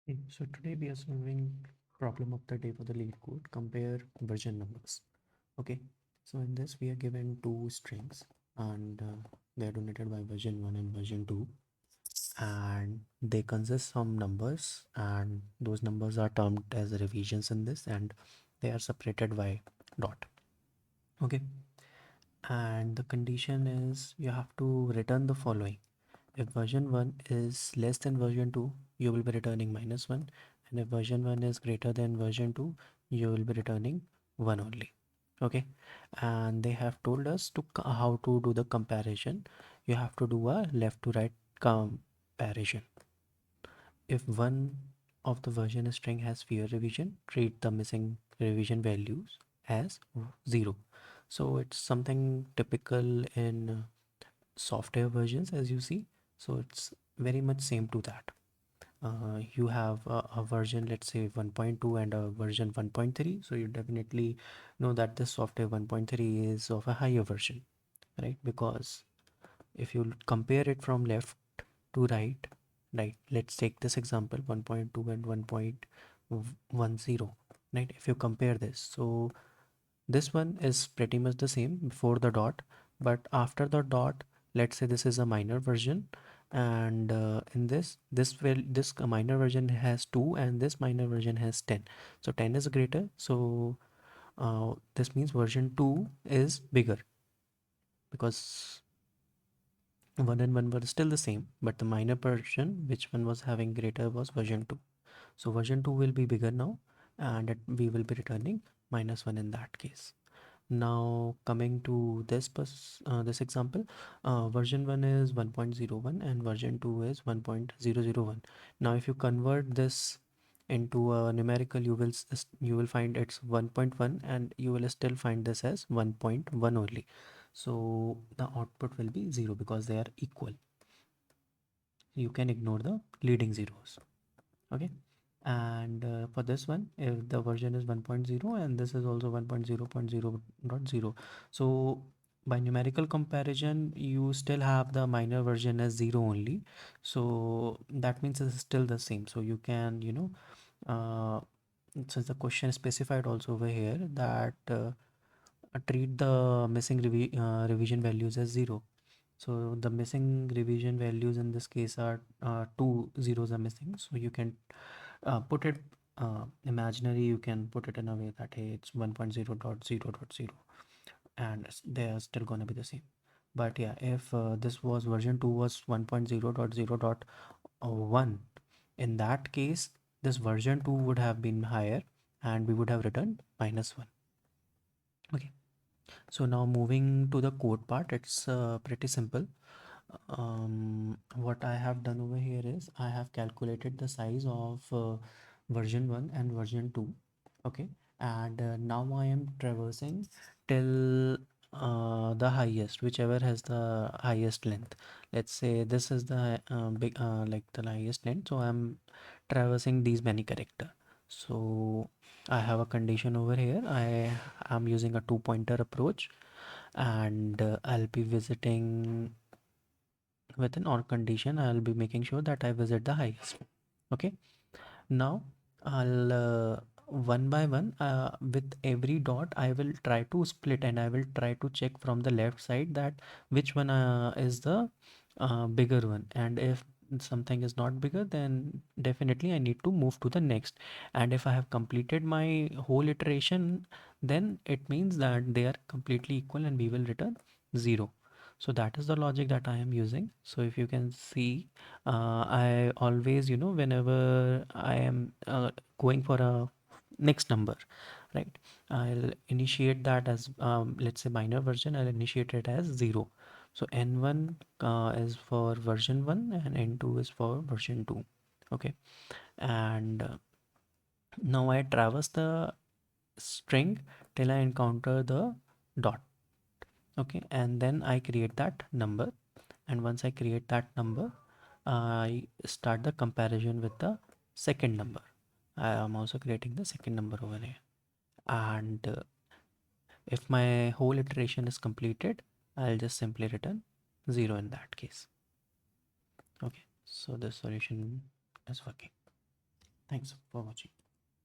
So today we are solving problem of the day for the LeetCode. Compare version numbers. Okay. So in this we are given two strings and they are denoted by version 1 and version 2, and they consist some numbers, and those numbers are termed as revisions in this, and they are separated by dot. Okay. And the condition is you have to return the following. If version 1 is less than version 2, you will be returning -1. And if version 1 is greater than version 2, you will be returning 1 only. Okay. And they have told us to how to do the comparison. You have to do a left to right comparison. If one of the version string has fewer revision, treat the missing revision values as 0. So it's something typical in software versions, as you see. So it's very much same to that. You have a version, let's say 1.2 and a version 1.3, so you definitely know that this software 1.3 is of a higher version, right? Because if you compare it from left to right, let's take this example 1.2 and 1.10, right? If you compare this, so this one is pretty much the same before the dot, but after the dot, let's say this is a minor version, and in this minor version has 2 and this minor version has 10. So 10 is greater. So this means version 2 is bigger because 1 and 1 were still the same, but the minor version, which one was having greater, was version 2. So version 2 will be bigger now, and we will be returning -1 in that case. Now coming to this example, version 1 is 1.01 and version 2 is 1.001. Now if you convert this into a numerical, you will find it's 1.1, and you will still find this as 1.1 only. So the output will be 0 because they are equal. You can ignore the leading zeros. Okay. And for this one, if the version is 1.0 and this is also 1.0.0.0, so by numerical comparison you still have the minor version as 0 only, so that means it's still the same. So you can, uh, since the question specified also over here that treat the missing revision values as 0. So the missing revision values in this case are two zeros are missing, so you can put it imaginary. You can put it in a way that hey, it's 1.0.0.0, and they are still going to be the same. But yeah, if this was version 2 was 1.0.0.1, in that case this version 2 would have been higher and we would have returned -1. Okay. So now moving to the code part, it's pretty simple. What I have done over here is I have calculated the size of version 1 and version 2. Okay. And now I am traversing till the highest, whichever has the highest length. Let's say this is the big like the highest length, so I'm traversing these many character. So I have a condition over here. I am using a two pointer approach, and I'll be visiting with an or condition. I'll be making sure that I visit the highest. Okay. Now I'll one by one, with every dot I will try to split, and I will try to check from the left side that which one is the bigger one, and if something is not bigger, then definitely I need to move to the next. And if I have completed my whole iteration, then it means that they are completely equal and we will return 0. So that is the logic that I am using. So if you can see, I always, whenever I am going for a next number, right, I'll initiate that as let's say minor version, I'll initiate it as 0. So n1 is for version 1 and n2 is for version 2. Okay. And now I traverse the string till I encounter the dot. Okay. And then I create that number, and once I create that number, I start the comparison with the second number. I am also creating the second number over here, and if my whole iteration is completed, I'll just simply return 0 in that case. Okay, so the solution is working. Thanks for watching.